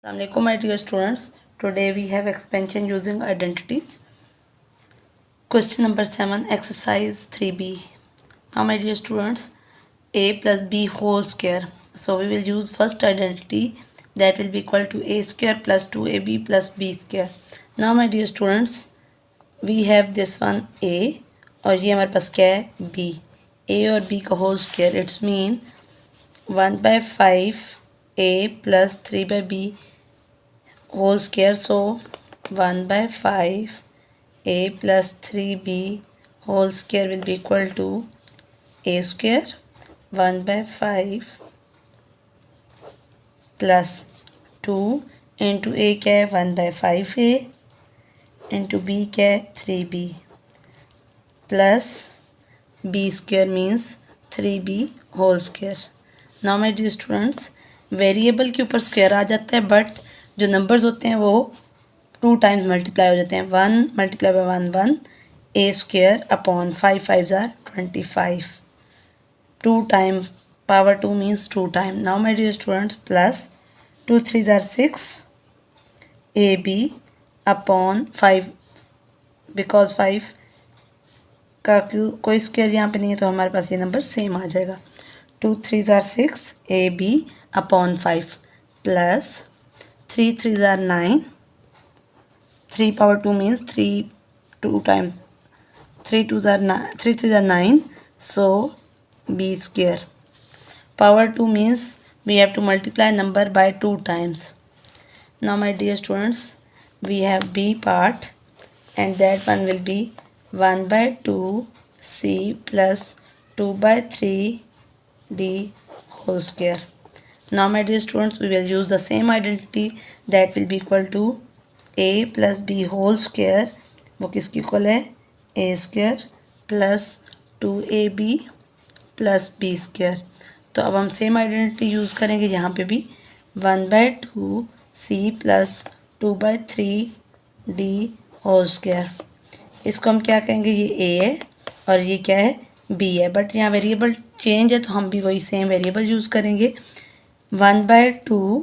Assalamualaikum my dear students. Today we have expansion using identities. Question number 7 exercise 3b. Now my dear students, a plus b whole square. So we will use first identity, that will be equal to a square plus 2ab plus b square. Now my dear students, we have this one a और ये हमारे पास क्या है b. a और b का whole square, it's mean 1/5 a plus 3/b whole square. So 1/5 a plus 3b whole square will be equal to a square 1/5 plus 2 into a क्या है 1/5a into b क्या है 3b plus b square means 3b whole square. Now my dear students, variable के ऊपर square आ जाता है but जो numbers होते हैं वो 2 टाइम्स मल्टीप्लाई हो जाते हैं. 1 multiply by 1 a square upon 5 5 जार 25. 2 time power 2 means 2 time. Now my dear students plus 2 3 जार 6 ab अपॉन 5 बिकॉज 5 का कोई स्क्वायर यहाँ पे नहीं है तो हमारे पास ये नंबर सेम आ जाएगा. 2 3 जार 6 ab अपॉन 5 प्लस 3 3 जार 9. 3 power 2 means 3 2 times 3 2 जार 9 3 3 जार 9. So b square power 2 means we have to multiply number by 2 times. Now my dear students, we have b part and that one will be 1/2 c plus 2/3 d whole square. Now my dear students, we will use the same identity, that will be equal to a plus b whole square. वो किसकी equal है a square plus 2ab plus b square. तो अब हम same identity use करेंगे यहाँ पे भी 1/2 c plus 2/3 d whole square. इसको हम क्या कहेंगे, ये a है और ये क्या है b है, बट यहाँ वेरिएबल चेंज है तो हम भी वही सेम वेरिएबल यूज़ करेंगे. 1/2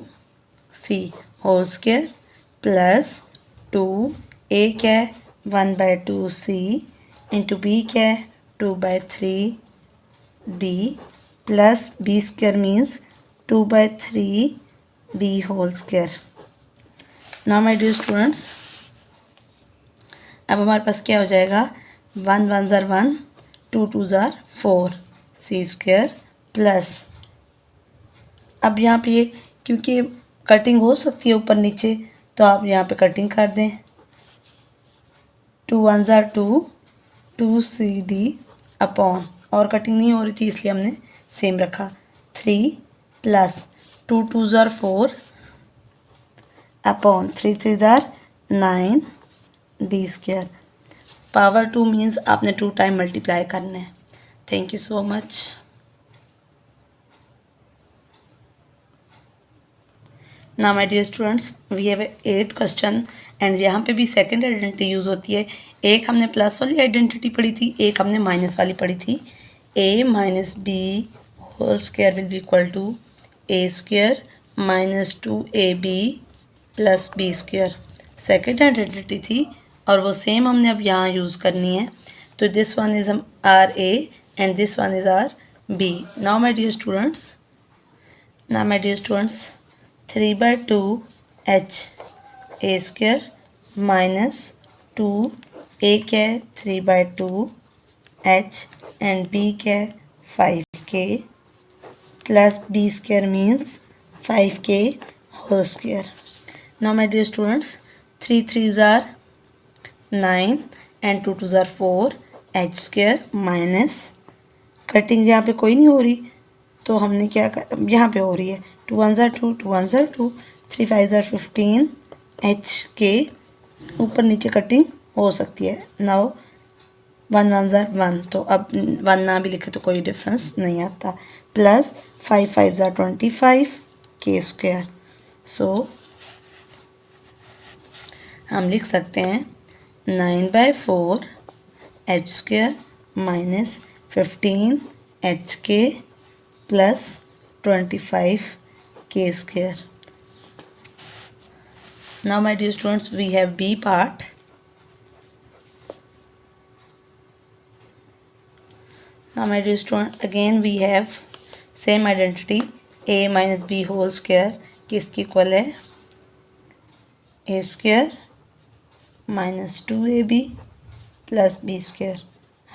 c whole square plus 2 a क्या है 1/2 c इंटू b क्या है 2/3 d plus b square means 2/3 d whole square. Now my dear students, अब हमारे पास क्या हो जाएगा 1 1 जार 1 2 2 जार 4 c स्क्वायर प्लस, अब यहाँ पे ये क्योंकि कटिंग हो सकती है ऊपर नीचे तो आप यहाँ पे कटिंग कर दें. 2 1 जार 2 2cd अपॉन, और कटिंग नहीं हो रही थी इसलिए हमने सेम रखा 3 प्लस 2 2 जार 4 अपॉन 3 3 जार 9 डी स्क्वायर. पावर 2 मीन्स आपने 2 टाइम मल्टीप्लाई करना है. Thank you so much. Now my dear students, we have 8 question and यहाँ पे भी सेकेंड आइडेंटिटी यूज़ होती है. एक हमने प्लस वाली आइडेंटिटी पढ़ी थी, एक हमने माइनस वाली पढ़ी थी. a minus B whole square will be equal to a square minus 2ab plus b square. Second identity थी और वो सेम हमने अब यहाँ यूज़ करनी है. तो this one is our a and this one is our b. Now my dear students 3/2 h a square minus 2 a क्या है 3/2 h एंड b क्या है 5k plus b square means 5k whole square. Now my dear students 3 3 जार 9 and 2 2 जार 4 h square minus, cutting यहाँ पे कोई नहीं हो रही तो हमने क्या यहाँ पे हो रही है 2 1 जार 2 2 1 जार 2 3 5 जार 15 h के ऊपर नीचे कटिंग हो सकती है. नाउ 1 1 जार 1, तो अब 1 ना भी लिखे तो कोई डिफरेंस नहीं आता. प्लस 5 5 जार 25 k स्क्वायर. सो हम लिख सकते हैं 9/4 h square minus 15 hk plus 25 k square. Now my dear students, we have B part. Now my dear student, again we have same identity, a minus b whole square किसकी equal है, a square minus 2ab plus b square.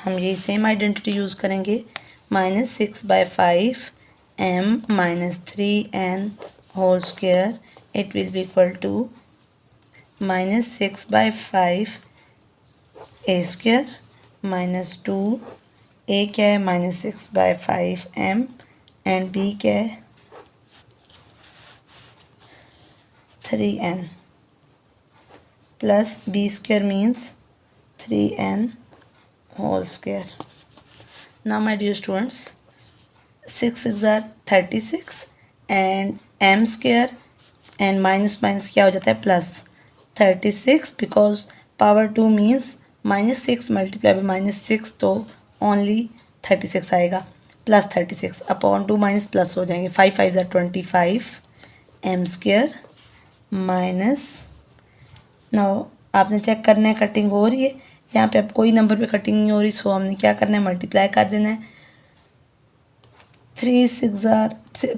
हम यही same identity use करेंगे, minus 6/5 m minus 3n whole square, it will be equal to minus 6/5 a square minus 2 a क्या है minus 6/5 m and b क्या है 3n plus b square means 3n whole square. Now my dear students, 6 6 are 36 and m square and minus minus क्या हो जाता है plus 36 because power 2 means minus 6 multiply by minus 6 तो only 36 आएगा plus 36 upon 2 minus plus हो जाएंगे 5 5 are 25 m square minus now आपने check करना है कटिंग हो रही है, यहाँ पे अब कोई नंबर पे कटिंग नहीं हो रही, सो हमने क्या करना है मल्टीप्लाई कर देना है 3 6 are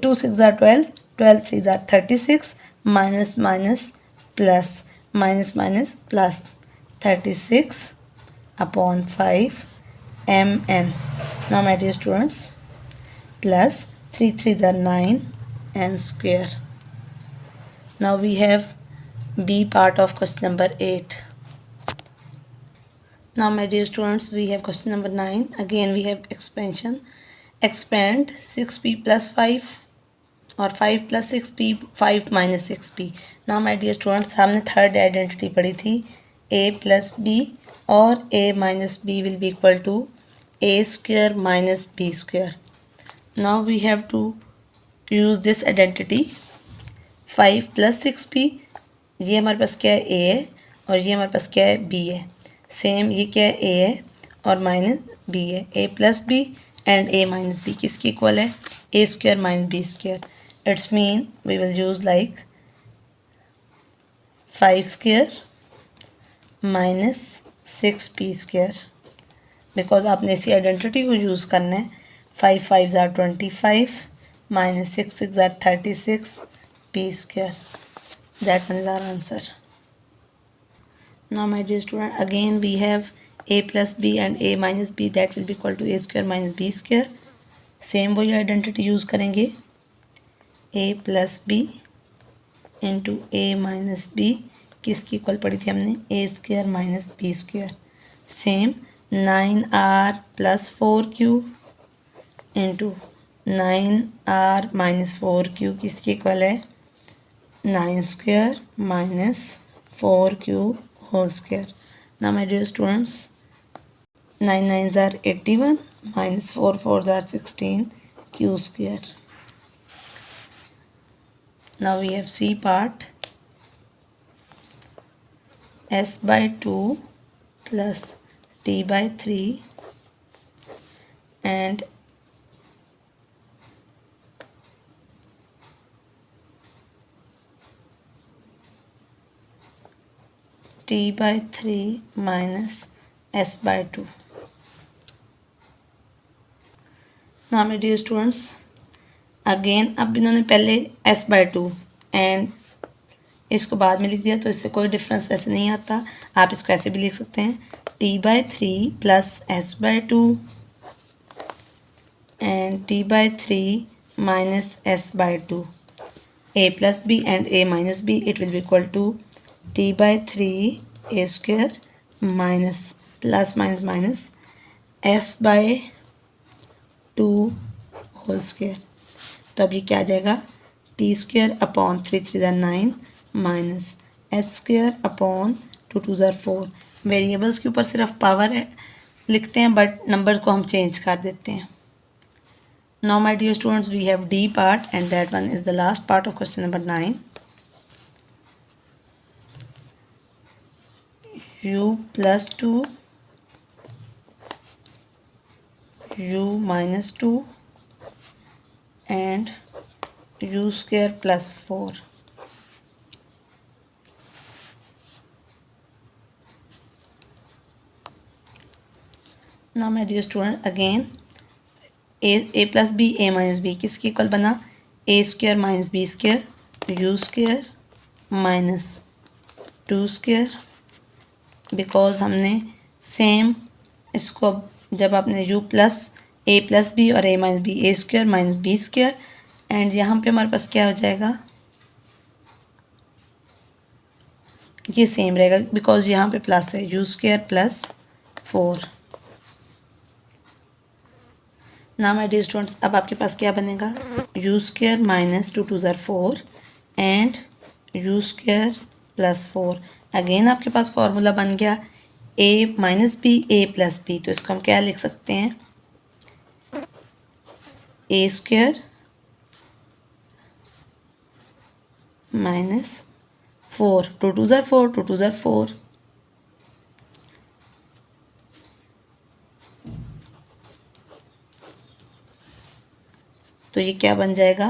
2 6 are 12 12 3 are 36 minus minus plus minus minus plus 36 upon 5 mn. Now my dear students, plus 3 3 are 9 n square. Now we have B part of question number 8. Now my dear students, we have question number 9. Again we have expansion. Expand 6p plus 5 और 5 plus 6p 5 minus 6p. Now my dear students, हमने third identity पढ़ी थी a plus b और a minus b will be equal to a square minus b square. Now we have to use this identity 5 plus 6p, ये हमारे पास क्या है a है और ये हमारे पास क्या है b है, सेम ये क्या है a है और माइनस b है, a plus b and a minus b किसकी इक्वल है a square minus b square. It's mean we will use like 5 square minus 6p square because आपने इसी आइडेंटिटी को यूज़ करना है. 5 5 are 25 minus 6 6 are 36 p square. That one is our answer. Now my dear student, again we have a plus b and a minus b, that will be equal to a square minus b square. Same वही identity use करेंगे a plus b into a minus b किसकी equal पड़ी थी हमने a square minus b square. Same 9r plus 4q into 9r minus 4q किसकी equal है 9 square minus 4q whole square. Now my dear students, 9 9s are 81 minus 4 4s are 16 q square. Now we have C part, s by 2 plus t by 3 and t by 3 minus s by 2. Now my dear students, again अब इन्होंने पहले s by 2 and इसको बाद में लिख दिया तो इससे कोई डिफरेंस वैसे नहीं आता. आप इसको ऐसे भी लिख सकते हैं t by 3 plus s by 2 and t by 3 minus s by 2. a plus b and a minus b, it will be equal to t by 3 a square minus plus minus minus s by 2 whole square. तो अब ये क्या आ जाएगा T square upon 3 3 ज़ार 9 minus S square upon 2 2 ज़ार 4. Variables के ऊपर सिर्फ पावर है लिखते हैं बट नंबर को हम चेंज कर देते हैं. Now my dear students, we have D part and that one is the last part of question number 9. u plus 2 u minus 2 and u square plus 4. Now my dear student again A plus B A minus B किसके equal बना, A square minus B square U square minus 2 square, because हमने same इसको जब आपने U plus B और A minus B, A square minus B square, and यहाँ पे हमारे पास क्या हो जाएगा, ये सेम रहेगा बिकॉज यहाँ पे प्लस है, U square plus 4। Now my dear students अब आपके पास क्या बनेगा, U square minus 2 2 4 and U square plus 4। Again आपके पास फॉर्मूला बन गया A minus B A plus B, तो इसको हम क्या लिख सकते हैं, ए स्क्वायर माइनस 4 2 2 4 2 2 4। तो ये क्या बन जाएगा,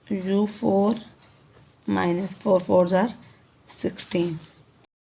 u4 माइनस 4 4 16।